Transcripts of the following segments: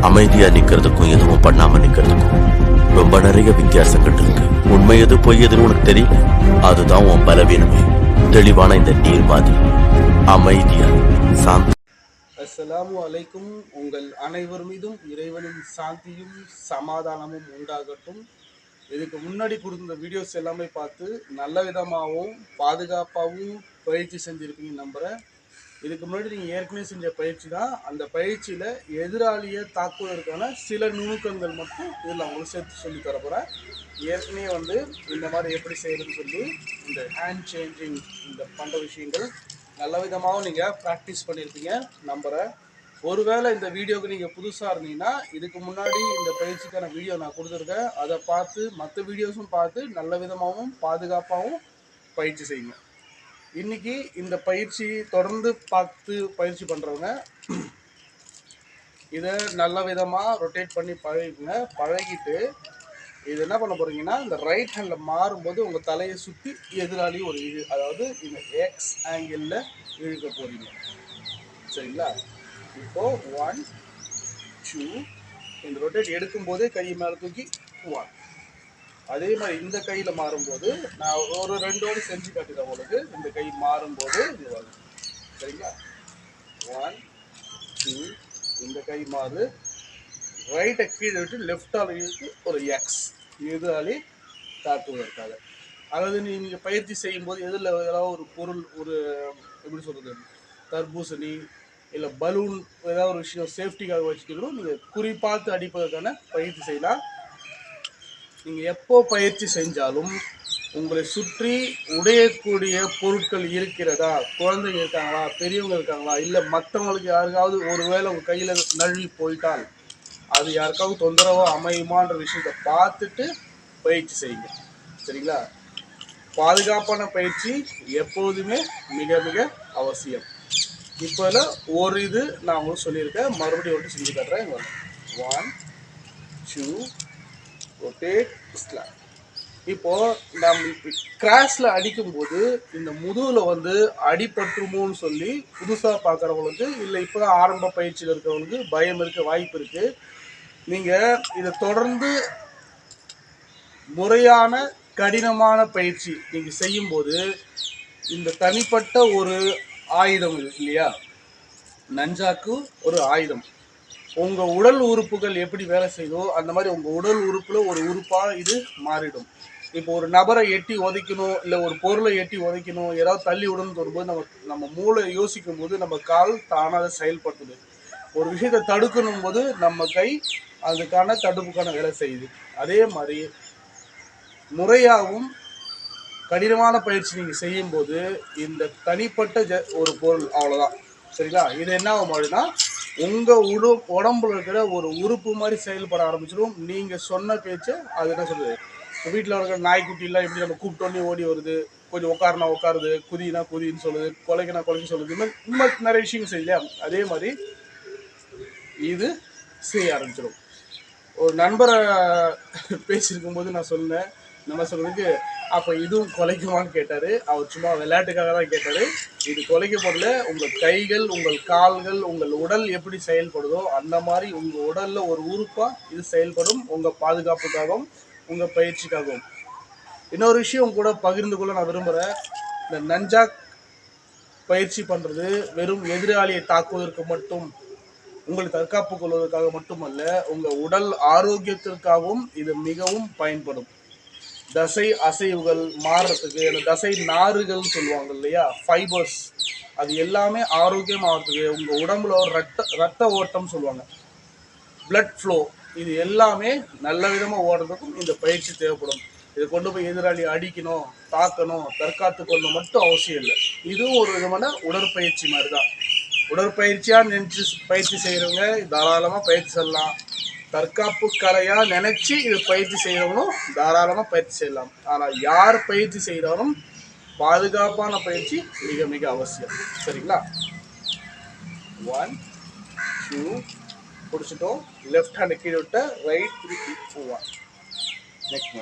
அமைதியா நிக்கிறதுக்கும் எதுவும் பண்ணாம நிக்கிறதுக்கும் ரொம்ப நிறைய வித்தியாசங்கள் இருக்கு. உண்மை எது பொய் எதுன்னு உனக்கு தெரியல, அதுதான் உன் பலவீனமே. தெளிவான இந்த நீர் மாதிரி அமைதியா சாந்தி. அஸ்ஸலாமு அலைக்கும். உங்கள் அனைவர் மீதும் இறைவனின் சாந்தியும் சமாதானமும் உண்டாகட்டும். இதுக்கு முன்னாடி கொடுத்த வீடியோஸ் எல்லாமே பார்த்து நல்ல விதமாகவும் பாதுகாப்பாகவும் பயிற்சி செஞ்சுருப்பீங்க நம்புகிறேன். இதுக்கு முன்னாடி நீங்கள் ஏற்கனவே செஞ்ச பயிற்சி தான். அந்த பயிற்சியில் எதிராளியை தாக்குவதற்கான சில நுணுக்கங்கள் மட்டும் இதில் அவங்களுக்கு சேர்த்து சொல்லி தரப்போகிறேன். ஏற்கனவே இந்த மாதிரி எப்படி செய்யறதுன்னு சொல்லி இந்த ஹேண்ட் சேஞ்சிங் இந்த பண்ணுற விஷயங்கள் நல்ல விதமாகவும் நீங்கள் ப்ராக்டிஸ் பண்ணியிருப்பீங்க நம்புகிறேன். ஒருவேளை இந்த வீடியோவுக்கு நீங்கள் புதுசாக இருந்தீங்கன்னா இதுக்கு முன்னாடி இந்த பயிற்சிக்கான வீடியோ நான் கொடுத்துருக்கேன். அதை பார்த்து மற்ற வீடியோஸும் பார்த்து நல்ல விதமாகவும் பாதுகாப்பாகவும் பயிற்சி செய்யுங்க. இன்றைக்கி இந்த பயிற்சி தொடர்ந்து பார்த்து பயிற்சி பண்ணுறவங்க இதை நல்ல விதமாக ரொட்டேட் பண்ணி பழகிக்குங்க. பழகிட்டு இது என்ன பண்ண போகிறீங்கன்னா, இந்த ரைட் ஹேண்டில் மாறும்போது உங்கள் தலையை சுற்றி எதிராளி ஒரு அதாவது இந்த எக்ஸ் ஆங்கிளில் இழுக்க போகிறீங்க. சரிங்களா? இப்போது 1 2 இந்த ரொட்டேட் எடுக்கும்போதே கை மேலே தூக்கி 1. அதே மாதிரி இந்த கையில் மாறும்போது நான் ஒரு 2 செஞ்சு காட்டுறேன் உங்களுக்கு. இந்த கை மாறும்போது இது வரும். சரிங்களா? 1 2 இந்த கை மாறு. ரைட்டை கீழே விட்டு லெஃப்டால் இழுத்து ஒரு எக்ஸ் எதிராளி தாக்குவதற்காக. அதாவது நீங்கள் பயிற்சி செய்யும்போது எதில் ஏதாவது ஒரு பொருள், ஒரு எப்படி சொல்கிறது, தர்பூசணி இல்லை பலூன் ஏதாவது ஒரு விஷயம் சேஃப்டிக்காக வச்சுக்கணும். நீங்கள் குறிப்பார்த்து அடிப்பதற்கான பயிற்சி செய்யலாம். நீங்கள் எப்போ பயிற்சி செஞ்சாலும் உங்களை சுற்றி உடையக்கூடிய பொருட்கள் இருக்கிறதா, குழந்தைங்க இருக்காங்களா, பெரியவங்க இருக்காங்களா, இல்லை மற்றவங்களுக்கு யாருக்காவது ஒரு வேளை உங்கள் கையில் நழுவி போயிட்டால் அது யாருக்காவது தொந்தரவோ அமையுமான்ற விஷயத்தை பார்த்துட்டு பயிற்சி செய்யுங்க. சரிங்களா? பாதுகாப்பான பயிற்சி எப்போதுமே மிக மிக அவசியம். இப்போ ஒரு இது நான் உங்களுக்கு சொல்லியிருக்கேன், மறுபடியும் செஞ்சு காட்டுறேன். 1 2 ரொட்டேட் ஸ்லாப். இப்போது நம்ம கிராஸில் அடிக்கும்போது இந்த முதுகில் அடிபட்டுருமோன்னு சொல்லி புதுசாக பார்க்குறவங்களுக்கு, இல்லை இப்போ தான் ஆரம்ப பயிற்சியில் இருக்கிறவங்களுக்கு பயம் இருக்க வாய்ப்பு இருக்குது. நீங்கள் இதை தொடர்ந்து முறையான கடினமான பயிற்சி நீங்கள் செய்யும்போது இந்த தனிப்பட்ட ஒரு ஆயுதம் இல்லையா, நஞ்சாக்கு ஒரு ஆயுதம். உங்கள் உடல் உறுப்புகள் எப்படி வேலை செய்தோ அந்த மாதிரி உங்கள் உடல் உறுப்பில் ஒரு உறுப்பாக இது மாறிடும். இப்போ ஒரு நபரை எட்டி உதைக்கணும், இல்லை ஒரு பொருளை எட்டி உதைக்கணும், ஏதாவது தள்ளி விடணும்னு வரும்போது நம்ம மூளை யோசிக்கும் போது நம்ம கால் தானாக செயல்படுத்துது. ஒரு விஷயத்தை தடுக்கணும் போது நம்ம கை அதுக்கான தடுப்புக்கான வேலை செய்யுது. அதே மாதிரி முறையாகவும் கடினமான பயிற்சி நீங்கள் செய்யும்போது இந்த தனிப்பட்ட ஒரு பொருள் அவ்வளோதான். சரிங்களா? இது என்ன ஆகும் அப்படின்னா, உங்கள் உடம்புல இருக்கிற ஒரு உறுப்பு மாதிரி செயல்பட ஆரம்பிச்சிடும். நீங்கள் சொன்ன பேச்சு அது என்ன சொல்லுது, வீட்டில் இருக்கிற நாய்க்குட்டிலாம் எப்படி நம்ம கூப்பிட்டோன்னே ஓடி வருது, கொஞ்சம் உட்காருனா உட்காருது, குதினா குதின்னு சொல்லுது, கொலைக்குனா கொலைக்கு சொல்லுது, இந்த மாதிரி நிறைய விஷயங்கள் செய்யலையா, அதே மாதிரி இது செய்ய ஆரம்பிச்சிடும். ஒரு நண்பரை பேசியிருக்கும் போது நான் சொன்னேன், நம்ம சொல்றதுக்கு அப்போ இதுவும் குலைக்குமான்னு கேட்டார். அவர் சும்மா விளையாட்டுக்காக தான் கேட்டார். இது குலைக்க போடல. உங்கள் கைகள், உங்கள் கால்கள், உங்கள் உடல் எப்படி செயல்படுதோ அந்த மாதிரி உங்கள் உடலில் ஒரு உறுப்பாக இது செயல்படும், உங்கள் பாதுகாப்புக்காகவும் உங்கள் பயிற்சிக்காகவும். இன்னொரு விஷயம் கூட பகிர்ந்து கொள்ள நான் விரும்புகிறேன். இந்த நஞ்சாக் பயிற்சி பண்ணுறது வெறும் எதிராளியை தாக்குவதற்கு மட்டும், உங்களை தற்காப்பு கொள்வதற்காக மட்டுமல்ல, உங்கள் உடல் ஆரோக்கியத்திற்காகவும் இது மிகவும் பயன்படும். தசை அசைவுகள் மாறுறதுக்கு, அந்த தசை நாறுகள் சொல்லுவாங்க இல்லையா, ஃபைபர்ஸ், அது எல்லாமே ஆரோக்கியமாகிறதுக்கு, உங்கள் உடம்புல ரத்த ஓட்டம் சொல்லுவாங்க, பிளட் ஃப்ளோ, இது எல்லாமே நல்ல விதமாக ஓடுறதுக்கும் இந்த பயிற்சி தேவைப்படும். இதை கொண்டு போய் எதிராளி அடிக்கணும், தாக்கணும், தற்காத்து கொள்ளணும் மட்டும் அவசியம் இல்லை. இதுவும் ஒரு விதமான உடற்பயிற்சி மாதிரி தான். உடற்பயிற்சியாக நினச்சி பயிற்சி செய்கிறவங்க தாராளமாக பயிற்சி செய்யலாம். தற்காப்பு கலையாக நினச்சி இது பயிற்சி செய்கிறவங்களும் தாராளமாக பயிற்சி செய்யலாம். ஆனால் யார் பயிற்சி செய்கிறாலும் பாதுகாப்பான பயிற்சி மிக மிக அவசியம். சரிங்களா? 1 2 பிடிச்சிட்டோம். லெஃப்ட் ஹேண்டை கீழே விட்ட ரைட் திருப்பி 1 நெக்ஸ்ட்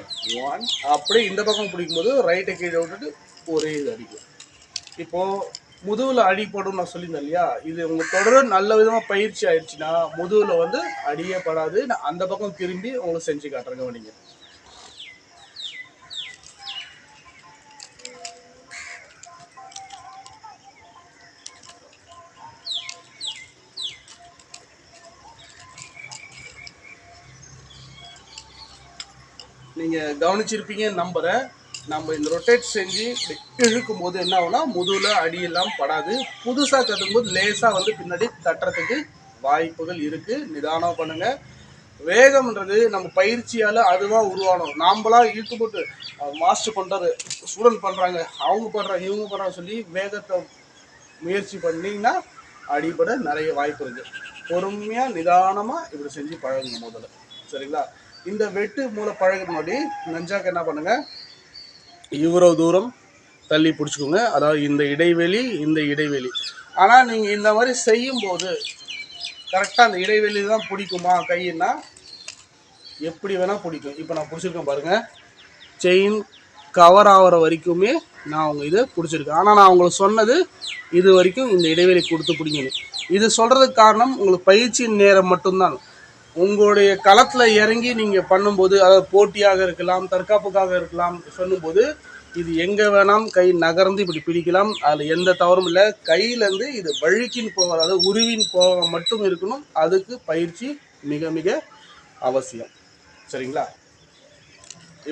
1 அப்படியே இந்த பக்கம் பிடிக்கும்போது ரைட்டை கீழே விட்டுட்டு ஒரே இது அடிக்கும். இப்போது முதுகுல அடிப்படும் நான் சொல்லியிருந்தேன் இல்லையா, இது உங்க தொடர் நல்ல விதமா பயிற்சி ஆயிடுச்சுன்னா முதுகுல வந்து அடியே படாது. நான் அந்த பக்கம் திரும்பி உங்களுக்கு செஞ்சு காட்டுறேங்க நீங்க. நீங்க கவனிச்சிருப்பீங்கன்னு நம்புறேன். நம்ம இந்த ரொட்டேட் செஞ்சு இழுக்கும் போது என்ன ஆகும்னா முதுகுல அடியெல்லாம் படாது. புதுசாக கற்றுக்கும்போது லேசாக வந்து பின்னாடி தட்டுறதுக்கு வாய்ப்புகள் இருக்கு. நிதானம் பண்ணுங்க. வேகம்ன்றது நம்ம பயிற்சியால் அதுவாக உருவானோம். நாம்பளா இழுத்து போட்டு மாஸ்டர் பண்ணுறாரு, ஸ்டூடெண்ட் பண்ணுறாங்க, அவங்க பண்ணுறாங்க, இவங்க பண்ணுறாங்க சொல்லி வேகத்தை முயற்சி பண்ணிங்கன்னா அடிபட நிறைய வாய்ப்பு இருக்குது. பொறுமையாக நிதானமாக இப்படி செஞ்சு பழகுங்க முதல்ல. சரிங்களா? இந்த வெட்டு மூளை பழகுற முன்னாடி நஞ்சாக்க என்ன பண்ணுங்க, இவ்வளவு தூரம் தள்ளி பிடிச்சிக்கோங்க. அதாவது இந்த இடைவெளி. ஆனால் நீங்கள் இந்த மாதிரி செய்யும்போது கரெக்டாக அந்த இடைவெளி தான் பிடிக்குமா கையின்னா எப்படி வேணால் பிடிக்கும். இப்போ நான் பிடிச்சிருக்கேன் பாருங்கள், செயின் கவர் ஆகிற வரைக்குமே நான் அவங்க இதை பிடிச்சிருக்கேன். ஆனால் நான் உங்களுக்கு சொன்னது இது வரைக்கும் இந்த இடைவெளி கொடுத்து பிடிக்கணும். இது சொல்கிறதுக்கு காரணம் உங்களுக்கு பயிற்சியின் நேரம் மட்டும்தான். உங்களுடைய களத்தில் இறங்கி நீங்கள் பண்ணும்போது, அதாவது போட்டியாக இருக்கலாம், தற்காப்புக்காக இருக்கலாம் சொல்லும்போது, இது எங்கே வேணாம் கை நகர்ந்து இப்படி பிடிக்கலாம். அதில் எந்த தவறும் இல்லை. கையிலேருந்து இது வழுக்கின்னு போக, அதாவது உருவின் போக மட்டும் இருக்கணும். அதுக்கு பயிற்சி மிக மிக அவசியம். சரிங்களா?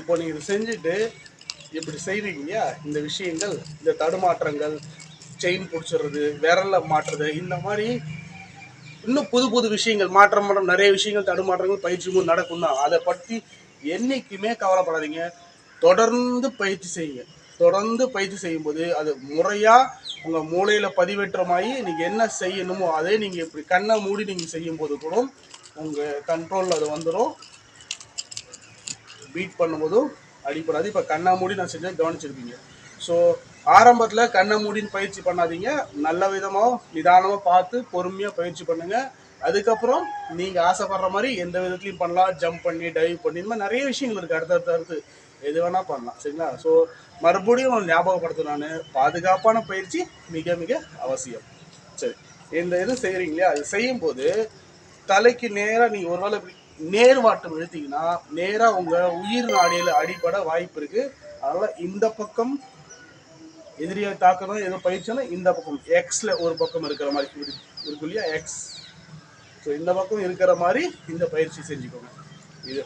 இப்போ நீங்கள் இது செஞ்சுட்டு இப்படி செய்வீங்க இல்லையா, இந்த விஷயங்கள், இந்த தடுமாற்றங்கள், செயின் பிடிச்சிடுறது, விரலை மாட்டுறது, இந்த மாதிரி இன்னும் புது புது விஷயங்கள் மாற்றம் நிறைய விஷயங்கள் தடுமாற்றங்கள் பயிற்சி நடக்கும் தான். அதை பற்றி என்றைக்குமே கவலைப்படாதீங்க. தொடர்ந்து பயிற்சி செய்யுங்க. தொடர்ந்து பயிற்சி செய்யும்போது அது முறையாக உங்கள் மூளையில் பதிவேற்றமாகி நீங்கள் என்ன செய்யணுமோ அதே நீங்கள் இப்படி கண்ணை மூடி நீங்கள் செய்யும்போது கூட உங்கள் கண்ட்ரோலில் அது வந்துடும். பீட் பண்ணும்போதும் அடிப்படாது. இப்போ கண்ணை மூடி நான் செஞ்சேன், கவனிச்சிருப்பீங்க. ஸோ ஆரம்பத்தில் கண்ணை மூடின்னு பயிற்சி பண்ணாதீங்க. நல்ல விதமாக நிதானமாக பார்த்து பொறுமையாக பயிற்சி பண்ணுங்கள். அதுக்கப்புறம் நீங்கள் ஆசைப்படுற மாதிரி எந்த விதத்துலையும் பண்ணலாம். ஜம்ப் பண்ணி, டைவ் பண்ணி, இந்த மாதிரி நிறைய விஷயங்கள் இருக்குது. அடுத்து எது வேணால் பண்ணலாம். சரிங்களா? ஸோ மறுபடியும் ஞாபகப்படுத்த, நான் பாதுகாப்பான பயிற்சி மிக மிக அவசியம். சரி, இந்த இது செய்கிறீங்க இல்லையா, அது செய்யும்போது தலைக்கு நேராக நீங்கள் ஒரு வேளை இப்படி நேர்வாட்டம் இழுத்தீங்கன்னா நேராக உங்கள் உயிர் நாடியில் அடிப்பட வாய்ப்பு இருக்குது. அதனால் இந்த பக்கம் எதிரியை தாக்கணும் ஏதோ பயிற்சினா இந்த பக்கம் எக்ஸில் ஒரு பக்கம் இருக்கிற மாதிரி இப்படி இருக்கு இல்லையா, எக்ஸ். ஸோ இந்த பக்கம் இருக்கிற மாதிரி இந்த பயிற்சி செஞ்சுக்கோங்க. இது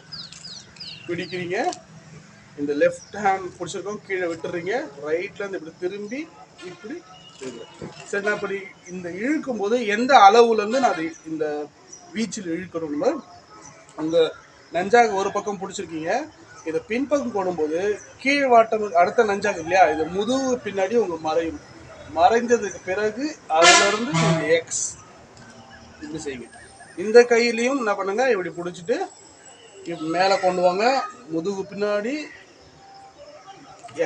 பிடிக்கிறீங்க, இந்த லெஃப்ட் ஹேண்ட் பிடிச்சிருக்கோம், கீழே விட்டுறீங்க, ரைட்லேருந்து இப்படி திரும்பி இப்படி சரி. நான் இப்படி இந்த இழுக்கும் போது எந்த அளவுலேருந்து நான் அது இந்த வீச்சில் இழுக்கணும்னு, உங்கள் நஞ்சாக ஒரு பக்கம் பிடிச்சிருக்கீங்க, இதை பின்பக்கம் போடும்போது கீழ் வாட்டம் அடுத்த நஞ்சாக இல்லையா, இது முதுகு பின்னாடி உங்கள் மறையும். மறைஞ்சதுக்கு பிறகு அதுலேருந்து நீங்கள் எக்ஸ் இப்படி செய்யுங்க. இந்த கையிலையும் என்ன பண்ணுங்க, இப்படி பிடிச்சிட்டு இப்படி மேலே கொண்டு வாங்க, முதுகு பின்னாடி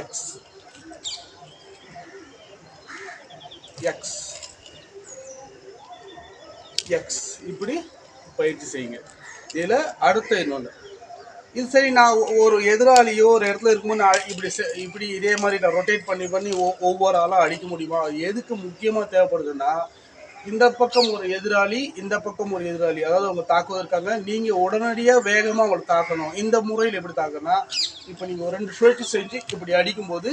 எக்ஸ் எக்ஸ் எக்ஸ் இப்படி பயிற்சி செய்யுங்க. இதில் அடுத்த இன்னொன்று, இது சரி நான் ஒரு எதிராளியோ ஒரு இடத்துல இருக்கும்போது நான் இப்படி இதே மாதிரி நான் ரொட்டேட் பண்ணி ஒவ்வொரு ஆளாக அடிக்க முடியுமா? எதுக்கு முக்கியமாக தேவைப்படுதுன்னா, இந்த பக்கம் ஒரு எதிராளி, இந்த பக்கம் ஒரு எதிராளி, அதாவது அவங்க தாக்குவதற்காக நீங்கள் உடனடியாக வேகமாக அவங்களை தாக்கணும். இந்த முறையில் எப்படி தாக்கணும்னா, இப்போ நீங்கள் ஒரு 2 சுழற்சி செஞ்சு இப்படி அடிக்கும்போது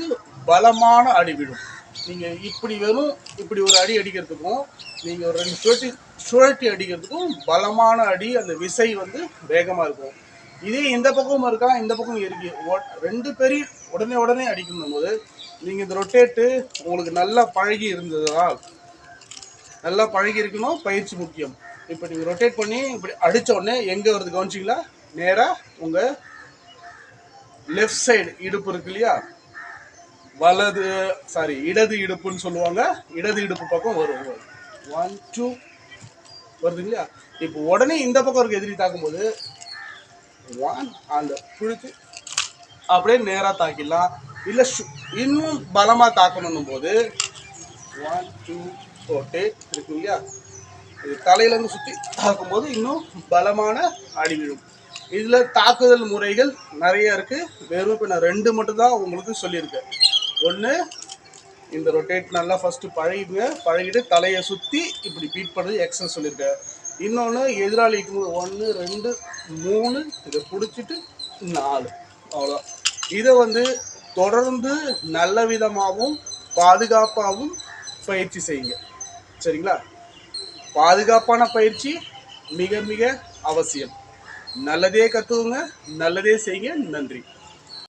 பலமான அடி விடும். நீங்கள் இப்படி வெறும் இப்படி ஒரு அடி அடிக்கிறதுக்கும் நீங்கள் ஒரு 2 சுழற்சி அடிக்கிறதுக்கும் பலமான அடி, அந்த விசை வந்து வேகமாக இருக்கும். இதே இந்த பக்கமும் இருக்கா, இந்த பக்கம் இருக்கு, 2 பேரையும் உடனே அடிக்கணும் போது நீங்கள் இந்த ரொட்டேட்டு உங்களுக்கு நல்லா பழகி இருந்ததால், நல்லா பழகி இருக்கணும். பயிற்சி முக்கியம். இப்போ நீங்கள் ரொட்டேட் பண்ணி இப்படி அடித்த உடனே எங்கே வருது கவனிச்சிங்களா, நேராக உங்கள் லெஃப்ட் சைடு இடுப்பு இருக்கு இல்லையா, இடது இடுப்புன்னு சொல்லுவாங்க, இடது இடுப்பு பக்கம் வரும். 1 2 வருது இல்லையா. இப்போ உடனே இந்த பக்கம் இருக்க எதிரி தாக்கும்போது 1 அந்த பிடிச்சி அப்படியே நேராக தாக்கிடலாம். இல்லை இன்னும் பலமாக தாக்கணும் போது 1 2 போட்டு இருக்கு இல்லையா, இது தலையிலேருந்து சுற்றி தாக்கும்போது இன்னும் பலமான அடி விழும். இதில் தாக்குதல் முறைகள் நிறைய இருக்குது. வெறும் இப்போ நான் 2 மட்டும்தான் உங்களுக்கு சொல்லியிருக்கேன். ஒன்று இந்த ரொட்டேட் நல்லா ஃபஸ்ட்டு பழகிடுங்க. பழகிட்டு தலையை சுற்றி இப்படி பீட் பண்ணுறது எக்ஸசைஸ் சொல்லியிருக்கேன். இன்னொன்று எதிராளிக்கு 1 2 3 இதை பிடிச்சிட்டு 4 அவ்வளோதான். இதை வந்து தொடர்ந்து நல்ல விதமாகவும் பாதுகாப்பாகவும் பயிற்சி செய்யுங்க. சரிங்களா? பாதுகாப்பான பயிற்சி மிக மிக அவசியம். நல்லதே கற்றுக்குங்க, நல்லதே செய்யுங்க. நன்றி.